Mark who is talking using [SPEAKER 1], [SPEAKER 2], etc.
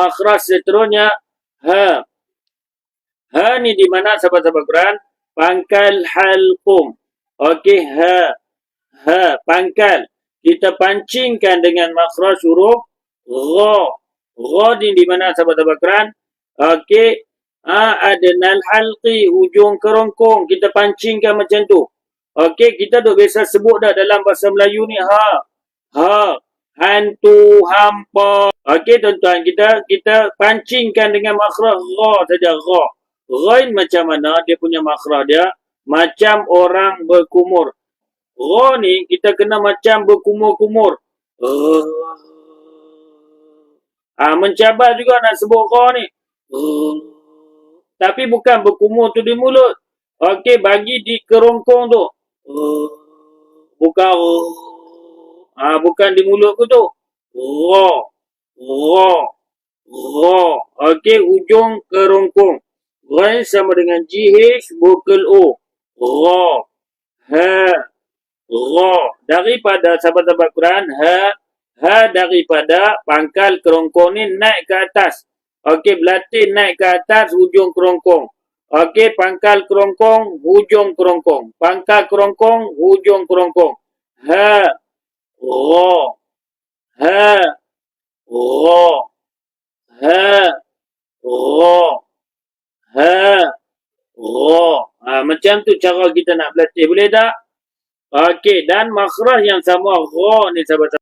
[SPEAKER 1] makhraj seterusnya ha. Ha ni di mana sahabat-sahabat Quran? Pangkal halqum. Okey, ha. Ha, pangkal. Kita pancingkan dengan makhraj huruf gha. Gha ni di mana sahabat-sahabat Quran? Okey, adnal halqi, hujung kerongkong. Kita pancingkan macam tu. Okey, kita dah biasa sebut dah dalam bahasa Melayu ni ha. Ha, hantu, hampa. Okey tuan-tuan, kita pancingkan dengan makhraj gha saja, gha. Ghain macam mana dia punya makhraj dia? Macam orang berkumur. Gha ni kita kena macam berkumur-kumur. Mencabar juga nak sebut gha ni. Tapi bukan berkumur tu di mulut. Okey, bagi di kerongkong tu. Bukan bukan di mulut ku tu. Gha. Gha. Gha. Okey, ujung kerongkong. Ghain sama dengan GH vokal O. Gha. Ha. Gha. Daripada sahabat-sahabat Quran, ha daripada pangkal kerongkong ni naik ke atas. Okey, belatin naik ke atas hujung kerongkong. Okey, pangkal kerongkong, hujung kerongkong. Pangkal kerongkong, hujung kerongkong. Ha. Gha. Ha. Gha. Ha. Gha. Ha. Gha. Macam tu cara kita nak berlatih. Boleh tak? Okey, dan makhraj yang sama gha ni sahabat-sahabat.